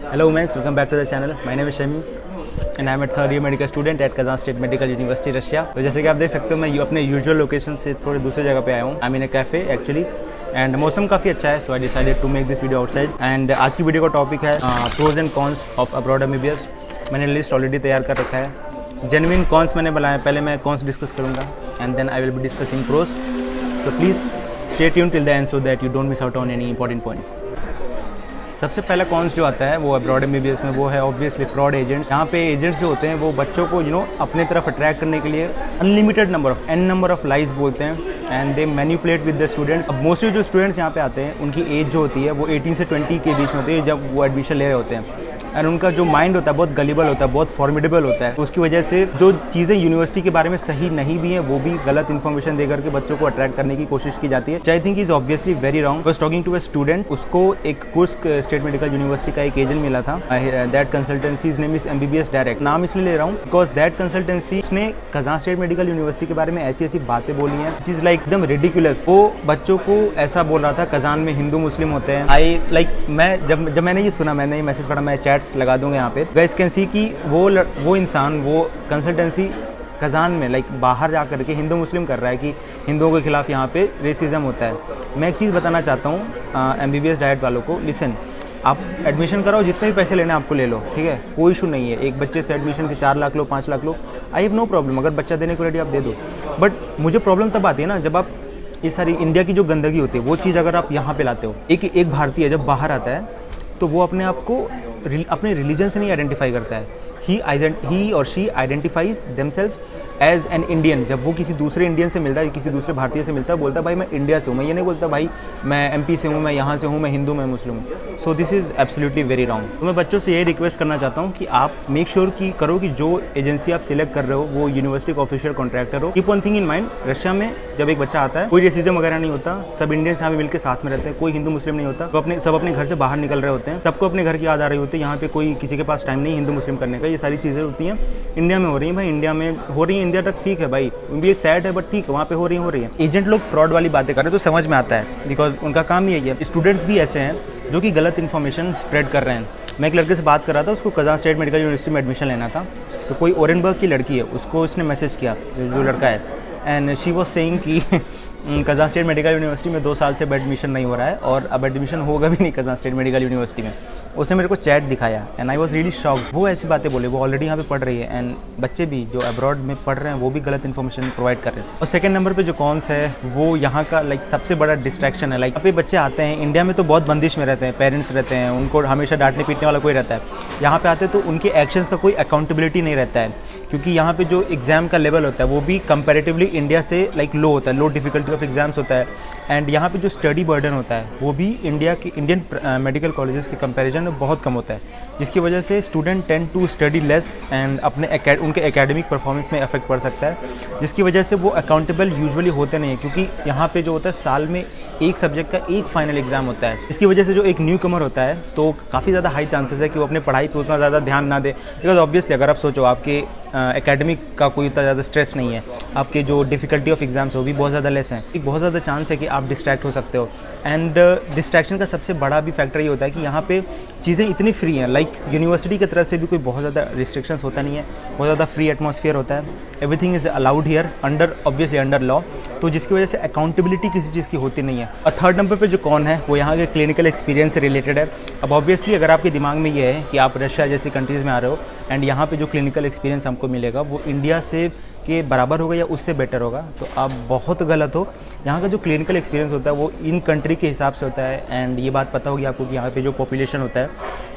Hello guys, welcome back to the channel. My name is Shami and I am a third year medical student at Kazan State Medical University, Russia. तो जैसे कि आप देख सकते हो मैं अपने यूजुअल लोकेशन से थोड़े दूसरे जगह पे आया हूँ. I mean a cafe actually and मौसम काफ़ी अच्छा है, so I decided to make this video outside. And आज की वीडियो का टॉपिक है pros and cons of abroad MBBS. मैंने लिस्ट ऑलरेडी तैयार कर रखा है. जेन्युइन कॉन्स मैंने बनाया, पहले मैं कॉन्स डिस्कस करूँगा and then I will be discussing pros. So please stay tune till the end so that you don't miss out on any important points. सबसे पहला कॉन्स जो आता है वो अब्रॉड MBBS में, वो है ऑब्वियसली फ्रॉड एजेंट्स. यहाँ पे एजेंट्स जो होते हैं वो बच्चों को अपने तरफ अट्रैक्ट करने के लिए अनलिमिटेड नंबर ऑफ लाइज बोलते हैं and they manipulate with the students. अब मोस्टली जो स्टूडेंट्स यहाँ पे आते हैं उनकी एज जो होती है वो 18 से 20 के बीच में होती है जब वो एडमिशन ले रहे होते हैं. एंड उनका जो माइंड होता है बहुत गलीबल होता है, बहुत फॉर्मिडेबल होता है. तो उसकी वजह से जो चीज़ें यूनिवर्सिटी के बारे में सही नहीं भी हैं वो भी गलत इन्फॉर्मेशन दे करके बच्चों को अट्रैक्ट करने की कोशिश की जाती है. I think is obviously very wrong. Was talking to a student, उसको एक कुर्स्क स्टेट मेडिकल यूनिवर्सिटी का एक एजेंट मिला था. That consultancies name is MBBS direct. नाम इसलिए ले रहा हूँ बिकॉज दैट कंसल्टेंसी ने कजान स्टेट मेडिकल यूनिवर्सिटी के बारे में ऐसी ऐसी बातें बोली हैं चीज़ लाइक एकदम रिडिकुलस. वो बच्चों को ऐसा बोल रहा था कजान में हिंदू मुस्लिम होते हैं. मैं जब मैंने ये सुना, मैंने ये मैसेज पढ़ा, मैं चैट्स लगा दूंगा यहाँ पे. गाइस कैन सी कि वो इंसान, वो कंसल्टेंसी कजान में बाहर जा कर के हिंदू मुस्लिम कर रहा है कि हिंदुओं के खिलाफ यहाँ पे रेसिज्म होता है. मैं एक चीज़ बताना चाहता हूँ MBBS डाइट वालों को, लिसन, आप एडमिशन कराओ, जितने भी पैसे लेने आपको ले लो, ठीक है, कोई इशू नहीं है. एक बच्चे से एडमिशन के 4 लाख लो, 5 लाख लो, आई हैव नो प्रॉब्लम. अगर बच्चा देने को रेडी आप दे दो. बट मुझे प्रॉब्लम तब आती है ना जब आप ये सारी इंडिया की जो गंदगी होती है वो चीज़ अगर आप यहाँ पे लाते हो. एक भारतीय जब बाहर आता है तो वो अपने आप को अपने रिलीजन से नहीं आइडेंटिफाई करता है. ही और she identifies themselves as an Indian. जब वो किसी दूसरे इंडियन से मिलता है, किसी दूसरे भारतीय से मिलता है, बोलता है भाई मैं इंडिया से हूँ. मैं ये नहीं बोलता भाई मैं MP से हूँ, मैं यहाँ से हूँ, मैं हिंदू, मैं मुस्लिम हूँ. So this is absolutely very wrong. तो मैं बच्चों से यही रिक्वेस्ट करना चाहता हूँ कि आप मेक श्योर की करो कि जो एजेंसी आप सिलेक्ट कर रहे हो वो यूनिवर्सिटी का ऑफिशियल कॉन्ट्रैक्टर हो. Keep one thing in mind, Russia में जब एक बच्चा आता है कोई रेसिज्म वगैरह नहीं होता. सब इंडियंस यहाँ पे मिलकर साथ में रहते हैं, कोई हिंदू मुस्लिम नहीं होता. तो सब अपने घर से बाहर निकल रहे होते हैं, सबको अपने घर की याद आ रही होती है. यहाँ पे कोई किसी के पास टाइम नहीं हिंदू मुस्लिम करने का. ये सारी चीज़ें होती हैं इंडिया में हो रही हैं भाई, इंडिया में हो रही है. इंडिया तक ठीक है भाई, ये सैड है बट ठीक है, वहाँ पे हो रही है. एजेंट लोग फ्रॉड वाली बातें कर रहे हैं तो समझ में आता है बिकॉज उनका काम ही यही है. स्टूडेंट्स भी ऐसे हैं जो कि गलत इन्फॉर्मेशन स्प्रेड कर रहे हैं. मैं एक लड़के से बात कर रहा था, उसको कजान स्टेट मेडिकल यूनिवर्सिटी में एडमिशन लेना था. तो कोई ओरेनबर्ग की लड़की है, उसको उसने मैसेज किया, जो लड़का है, एंड शी वॉज सेइंग कि कजान स्टेट मेडिकल यूनिवर्सिटी में 2 साल से एडमिशन नहीं हो रहा है और अब एडमिशन होगा भी नहीं कजान स्टेट मेडिकल यूनिवर्सिटी में. उसने मेरे को चैट दिखाया and I was really shocked. वो ऐसी बातें बोले, वो ऑलरेडी यहाँ पे पढ़ रही है एंड बच्चे भी जो अब्रॉड में पढ़ रहे हैं वो भी गलत इन्फॉर्मेशन प्रोवाइड कर रहे हैं. और सेकंड नंबर पे जो कॉन्स है वो यहाँ का सबसे बड़ा डिस्ट्रैक्शन है. यहाँ पे बच्चे आते हैं, इंडिया में तो बहुत बंदिश में रहते हैं, पेरेंट्स रहते हैं, उनको हमेशा डांटने पीटने वाला कोई रहता है. यहाँ पे आते हैं तो उनके एक्शंस का कोई अकाउंटेबिलिटी नहीं रहता है क्योंकि यहाँ पे जो एग्ज़ाम का लेवल होता है वो भी कंपैरेटिवली इंडिया से लो होता है, लो डिफिकल्टी ऑफ एग्जाम्स होता है. एंड यहाँ पे जो स्टडी बर्डन होता है वो भी इंडियन मेडिकल कॉलेजेस के कंपैरिजन में बहुत कम होता है, जिसकी वजह से student tend to study less and उनके एकेडमिक परफॉर्मेंस में इफेक्ट पड़ सकता है, जिसकी वजह से वो अकाउंटेबल यूजुअली होते नहीं है. क्योंकि यहाँ पे जो होता है साल में एक सब्जेक्ट का एक फाइनल एग्जाम होता है, इसकी वजह से जो एक न्यू कमर होता है तो काफ़ी ज़्यादा हाई चांसेस है कि वो अपने पढ़ाई पे उतना ज़्यादा ध्यान ना दे. बिकॉज ऑब्वियसली अगर आप सोचो आपके एकेडमिक का कोई इतना ज़्यादा स्ट्रेस नहीं है, आपके जो डिफ़िकल्टी ऑफ एग्जाम्स हो भी बहुत ज़्यादा लेस हैं, एक बहुत ज़्यादा चांस है कि आप डिस्ट्रैक्ट हो सकते हो. एंड डिस्ट्रैक्शन का सबसे बड़ा भी फैक्टर ये होता है कि यहाँ पे चीज़ें इतनी फ्री हैं. यूनिवर्सिटी की तरफ से भी कोई बहुत ज़्यादा रिस्ट्रिक्शंस होता नहीं है, बहुत ज़्यादा फ्री एटमॉस्फेयर होता है. Everything is allowed here obviously under law. तो जिसकी वजह से अकाउंटेबिलिटी किसी चीज़ की होती नहीं है. और थर्ड नंबर पे जो कौन है वो यहाँ के क्लिनिकल एक्सपीरियंस से रिलेटेड है. अब ऑब्वियसली अगर आपके दिमाग में ये है कि आप रशिया जैसी कंट्रीज़ में आ रहे हो एंड यहाँ पे जो क्लिनिकल एक्सपीरियंस हमको मिलेगा वो इंडिया से के बराबर होगा या उससे बेटर होगा, तो आप बहुत गलत हो. यहाँ का जो क्लिनिकल एक्सपीरियंस होता है वो इन कंट्री के हिसाब से होता है. एंड ये बात पता होगी आपको कि यहाँ पे जो पॉपुलेशन होता है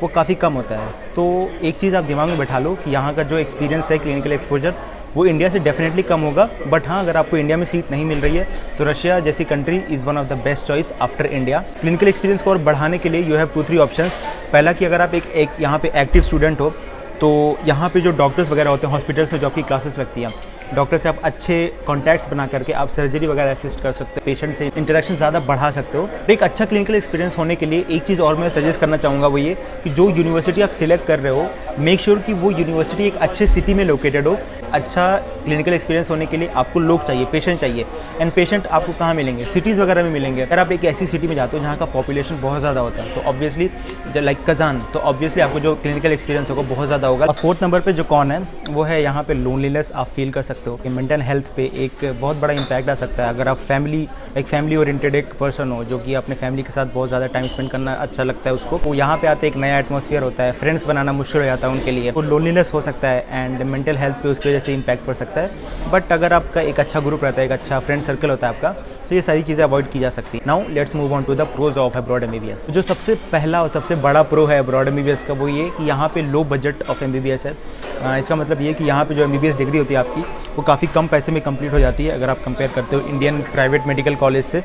वो काफ़ी कम होता है. तो एक चीज़ आप दिमाग में बैठा लो कि यहाँ का जो एक्सपीरियंस है, क्लिनिकल एक्सपोजर, वो इंडिया से डेफिनेटली कम होगा. बट हाँ, अगर आपको इंडिया में सीट नहीं मिल रही है तो रशिया जैसी country is one of the best choice after India. Clinical experience को और बढ़ाने के लिए यू हैव 2-3 ऑप्शंस. पहला कि अगर आप एक यहाँ पे एक्टिव स्टूडेंट हो तो यहाँ पे जो डॉक्टर्स वगैरह होते हैं हॉस्पिटल्स में जो आपकी क्लासेस लगती हैं, डॉक्टर से आप अच्छे कॉन्टैक्ट्स बना करके आप सर्जरी वगैरह असिस्ट कर सकते हो, पेशेंट से इंटरेक्शन ज़्यादा बढ़ा सकते हो. एक अच्छा क्लिनिकल एक्सपीरियंस होने के लिए एक चीज़ और मैं सजेस्ट करना चाहूँगा वो ये कि जो यूनिवर्सिटी आप सिलेक्ट कर रहे हो मेक श्योर कि वो यूनिवर्सिटी एक अच्छे सिटी में लोकेटेड हो. अच्छा क्लिनिकल एक्सपीरियंस होने के लिए आपको लोग चाहिए, पेशेंट चाहिए। एंड पेशेंट आपको कहाँ मिलेंगे? सिटीज़ वगैरह में मिलेंगे। अगर आप एक ऐसी सिटी में जाते हो जहाँ का पॉपुलेशन बहुत ज़्यादा होता है तो ऑब्वियसली लाइक कज़ान, तो ऑब्वियसली आपको जो क्लिनिकल एक्सपीरियंस होगा बहुत ज़्यादा होगा। और फोर्थ नंबर पे जो कौन है वो है यहाँ पे लोनलीनेस आप फील कर सकते हो कि मेंटल हेल्थ पे एक बहुत बड़ा इंपैक्ट आ सकता है। अगर आप फैमिली ओरिएंटेड एक पर्सन हो जो कि अपने फैमिली के साथ बहुत ज़्यादा टाइम स्पेंड करना अच्छा लगता है उसको, वो यहाँ पे आते एक नया एटमॉस्फेयर होता है, फ्रेंड्स बनाना मुश्किल हो जाता है उनके लिए, तो लोनलीनेस हो सकता है एंड मेंटल हेल्थ पे उसकी वजह से इंपैक्ट पड़ सकता है। बट अगर आपका एक अच्छा ग्रुप रहता है, एक अच्छा फ्रेंड सर्कल होता है आपका, तो ये सारी चीज़ें अवॉइड की जा सकती है। Now let's move on to the pros of abroad MBBS. जो सबसे पहला और सबसे बड़ा प्रो है अब्रॉड एमबीबीएस का वो ये कि यहाँ पे लो बजट ऑफ एमबीबीएस है। इसका मतलब ये कि यहाँ पे जो एमबीबीएस डिग्री होती है आपकी वो काफ़ी कम पैसे में कंप्लीट हो जाती है अगर आप कंपेयर करते हो इंडियन प्राइवेट मेडिकल कॉलेज से।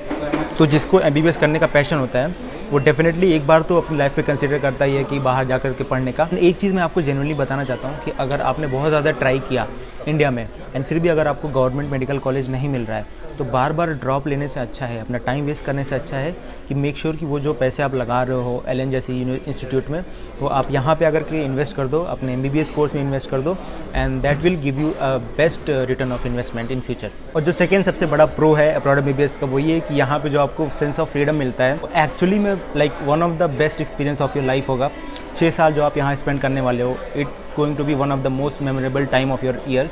तो जिसको एमबीबीएस करने का पैशन होता है वो डेफिनेटली एक बार तो अपनी लाइफ पे कंसिडर करता ही है कि बाहर जा कर के पढ़ने का। एक चीज़ मैं आपको जेन्युइनली बताना चाहता हूँ कि अगर आपने बहुत ज़्यादा ट्राई किया इंडिया में एंड फिर भी अगर आपको गवर्नमेंट मेडिकल कॉलेज नहीं मिल रहा है तो बार बार ड्रॉप लेने से अच्छा है, अपना टाइम वेस्ट करने से अच्छा है कि मेक श्योर कि वो जो पैसे आप लगा रहे हो एलएन जैसे इंस्टीट्यूट में वो आप यहाँ पे अगर के इन्वेस्ट कर दो, अपने एमबीबीएस कोर्स में इन्वेस्ट कर दो and that will give you a best return of investment in future. और जो सेकेंड सबसे बड़ा प्रो है अब्रॉड एमबीबीएस का वो ये कि यहाँ पे जो आपको सेंस ऑफ फ्रीडम मिलता है वो एक्चुअली में like one of the best experience of your life होगा। 6 साल जो आप यहाँ स्पेंड करने वाले हो, it's going to be one of the most memorable time of your year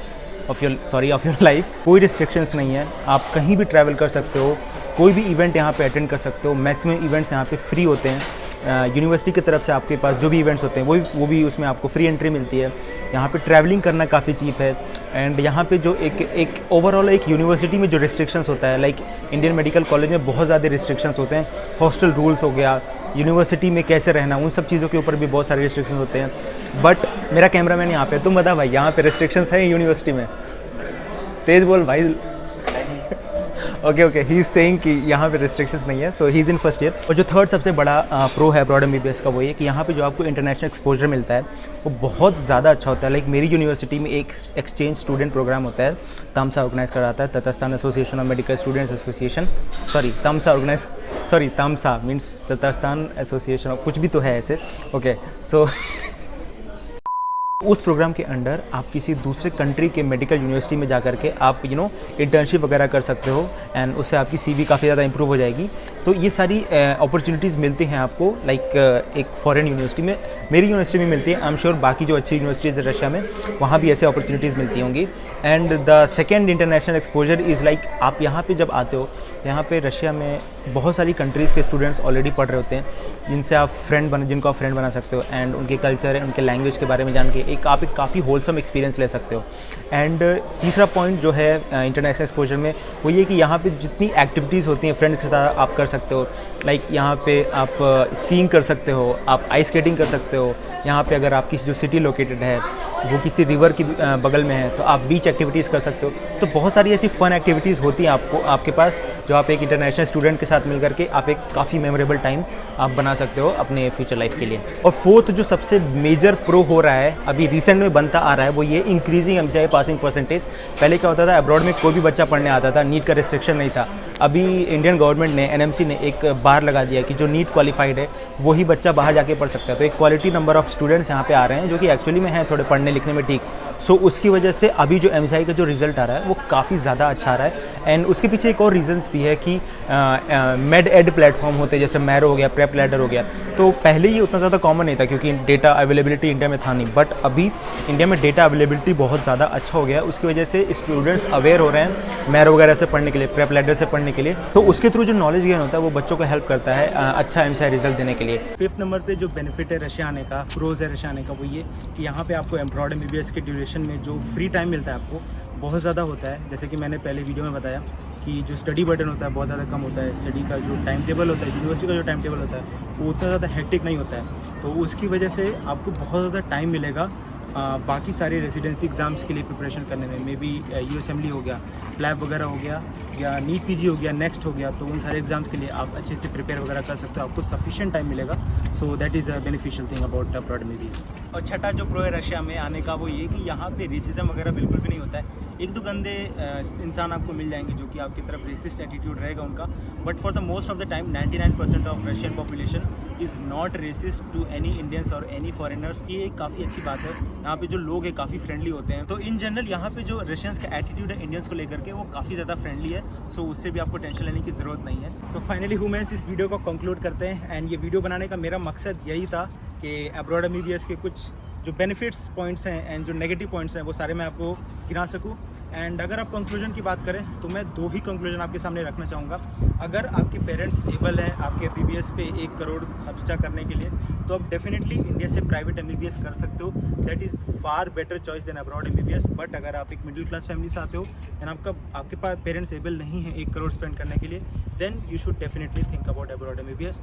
of your life. कोई रिस्ट्रिक्शंस नहीं है, आप कहीं भी ट्रैवल कर सकते हो, कोई भी इवेंट यहाँ पे अटेंड कर सकते हो। मैक्सिमम इवेंट्स यहाँ पे फ्री होते हैं। यूनिवर्सिटी की तरफ से आपके पास जो भी इवेंट्स होते हैं वो भी उसमें आपको फ्री एंट्री मिलती है। यहाँ पे ट्रैवलिंग करना काफ़ी चीप है एंड यहाँ पे जो एक ओवरऑल एक यूनिवर्सिटी में जो रिस्ट्रिक्शंस होता है लाइक इंडियन मेडिकल कॉलेज में बहुत ज़्यादा रिस्ट्रिक्शंस होते हैं। हॉस्टल रूल्स हो गया, यूनिवर्सिटी में कैसे रहना, उन सब चीज़ों के ऊपर भी बहुत सारे रिस्ट्रिक्शंस होते हैं। बट मेरा कैमरामैन यहाँ पे, तुम बता भाई यहाँ पे रिस्ट्रिक्शंस है यूनिवर्सिटी में? तेज बोल भाई। ओके ही इज सेइंग कि यहाँ पे रिस्ट्रिक्शंस नहीं है, so he is in first year. और जो थर्ड सबसे बड़ा प्रो है अब्रॉड एमबीबीएस का वो ये कि यहाँ पे जो आपको इंटरनेशनल एक्सपोजर मिलता है वो बहुत ज़्यादा अच्छा होता है। लाइक मेरी यूनिवर्सिटी में एक एक्सचेंज स्टूडेंट प्रोग्राम होता है, तमसा ऑर्गेनाइज कराता है, Tatarstan association of medical students association, TAMSA means Tatarstan association of कुछ भी तो है ऐसे। ओके सो उस प्रोग्राम के अंडर आप किसी दूसरे कंट्री के मेडिकल यूनिवर्सिटी में जाकर के आप इंटर्नशिप वगैरह कर सकते हो एंड उससे आपकी सीवी काफ़ी ज़्यादा इंप्रूव हो जाएगी। तो ये सारी अपॉर्चुनिटीज़ मिलती हैं आपको लाइक एक फॉरेन यूनिवर्सिटी में, मेरी यूनिवर्सिटी में मिलती है। आई एम श्योर बाकी जो अच्छी यूनिवर्सिटीज़ है रशिया में वहाँ भी ऐसे अपॉर्चुनिटीज़ मिलती होंगी। And the second international exposure is like आप यहाँ पे जब आते हो, यहाँ पे रशिया में बहुत सारी कंट्रीज़ के स्टूडेंट्स ऑलरेडी पढ़ रहे होते हैं जिनको आप फ्रेंड बना सकते हो एंड उनके कल्चर उनके लैंग्वेज के बारे में जान के आप एक काफ़ी होलसम एक्सपीरियंस ले सकते हो। एंड तीसरा पॉइंट जो है इंटरनेशनल एक्सपोजर में वो ये कि यहाँ पे जितनी एक्टिविटीज़ होती हैं फ्रेंड्स के साथ आप कर सकते हो। लाइक यहाँ पे आप स्कीइंग कर सकते हो, आप आइस स्केटिंग कर सकते हो। यहाँ पे अगर आपकी जो सिटी लोकेटेड है वो किसी रिवर की बगल में है तो आप बीच एक्टिविटीज़ कर सकते हो। तो बहुत सारी ऐसी फ़न एक्टिविटीज़ होती हैं आपके पास जो आप एक इंटरनेशनल स्टूडेंट के साथ मिल करके आप एक काफ़ी मेमोरेबल टाइम आप बना सकते हो अपने फ्यूचर लाइफ के लिए। और फोर्थ जो सबसे मेजर प्रो हो रहा है अभी रिसेंट में बनता आ रहा है वो ये इंक्रीजिंग एमसीआई पासिंग परसेंटेज। पहले क्या होता था, अब्रॉड में कोई भी बच्चा पढ़ने आता था, नीट का रिस्ट्रिक्शन नहीं था। अभी इंडियन गवर्नमेंट ने एनएमसी ने एक बार लगा दिया कि जो नीट क्वालिफाइड है वही बच्चा बाहर जाके पढ़ सकता है। तो एक क्वालिटी नंबर ऑफ स्टूडेंट्स यहाँ पे आ रहे हैं जो कि एक्चुअली में हैं थोड़े पढ़ने लिखने में ठीक। सो उसकी वजह से अभी जो एमसीआई का जो रिज़ल्ट आ रहा है वो काफ़ी ज़्यादा अच्छा आ रहा है। एंड उसके पीछे एक और रीज़न्स भी है कि मेड एड प्लेटफॉर्म होते हैं जैसे मैरो हो गया, प्रेप लैडर हो गया। तो पहले ये उतना ज़्यादा कॉमन नहीं था क्योंकि डेटा अवेलेबिलिटी इंडिया में था नहीं, बट अभी इंडिया में डेटा अवेलेबिलिटी बहुत ज़्यादा अच्छा हो गया है। उसकी वजह से स्टूडेंट्स अवेयर हो रहे हैं मैरो वगैरह से पढ़ने के लिए, प्रेप लैडर से पढ़ने के लिए। तो उसके थ्रू जो नॉलेज गेन होता है वो बच्चों को हेल्प करता है अच्छा एमसीआई रिजल्ट देने के लिए। फिफ्थ नंबर पे जो बेनिफिट है रशिया आने का, प्रोज है रशिया आने का, वो ये कि यहाँ पे आपको अब्रॉड एमबीबीएस के ड्यूरेशन में जो फ्री टाइम मिलता है आपको बहुत ज़्यादा होता है। जैसे कि मैंने पहले वीडियो में बताया कि जो स्टडी बर्डन होता है बहुत ज़्यादा कम होता है। स्टडी का जो टाइम टेबल होता है, यूनिवर्सिटी का जो टाइम टेबल होता है वो उतना ज़्यादा हेक्टिक नहीं होता है। तो उसकी वजह से आपको बहुत ज़्यादा टाइम मिलेगा बाकी सारे रेसिडेंसी एग्ज़ाम्स के लिए प्रिपरेशन करने में। मे बी यूएसएमएलई हो गया, लैब वगैरह हो गया, या नीट पीजी हो गया, नेक्स्ट हो गया। तो उन सारे एग्जाम्स के लिए आप अच्छे से प्रिपेयर वगैरह कर सकते हो, आपको सफिशिएंट टाइम मिलेगा। So that is a beneficial thing about abroad MBBS. और छठा जो प्रो है रशिया में आने का वो ये कि यहाँ पे रेसिज्म वगैरह बिल्कुल भी नहीं होता है। एक दो गंदे इंसान आपको मिल जाएंगे जो कि आपकी तरफ रेसिस्ट एटीट्यूड रहेगा उनका, but for the most of the time 99% of Russian population is not racist to any Indians और एनी फॉरेनर्स। ये एक काफ़ी अच्छी बात है। यहाँ पे जो लोग हैं काफ़ी फ्रेंडली होते हैं। तो इन जनरल यहाँ पे जो रशियंस का एटीट्यूड है इंडियंस को लेकर के वो काफ़ी ज़्यादा फ्रेंडली है। सो उससे भी आपको टेंशन लेने की ज़रूरत नहीं है। सो फाइनली ह्यूमन्स इस वीडियो को कंक्लूड करते हैं। एंड ये वीडियो बनाने का मेरा मकसद यही था कि अब्रॉड एमबीबीएस के कुछ जो बेनिफिट्स पॉइंट्स हैं एंड जो नेगेटिव पॉइंट्स हैं वो सारे मैं आपको गिना सकूं। एंड अगर आप कंक्लूजन की बात करें तो मैं दो ही कंक्लूजन आपके सामने रखना चाहूँगा। अगर आपके पेरेंट्स एबल हैं आपके एमबीबीएस पे 1 करोड़ खर्चा करने के लिए, तो आप डेफिनेटली इंडिया से प्राइवेट एमबीबीएस कर सकते हो। That is far better choice than abroad MBBS. But अगर आप एक मिडिल क्लास फैमिली से आते हो एंड आपके पास पेरेंट्स एबल नहीं है 1 करोड़ स्पेंड करने के लिए, then you should definitely think about abroad MBBS.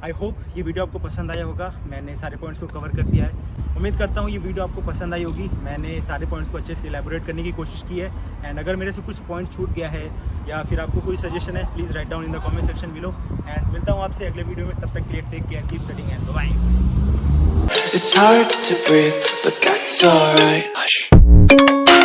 I hope ये वीडियो आपको पसंद आया होगा। मैंने सारे पॉइंट्स को कवर कर दिया है। उम्मीद करता हूँ ये वीडियो आपको पसंद आई होगी। मैंने सारे पॉइंट्स को अच्छे से एलैबोरेट करने की कोशिश की है। एंड अगर मेरे से कुछ पॉइंट छूट गया है या फिर आपको कोई सजेशन है, please write down in the comment section below. And मिलता हूँ आपसे अगले वीडियो में। तब तक के लिए take care, keep studying and bye. It's hard to breathe, but that's alright. Hush.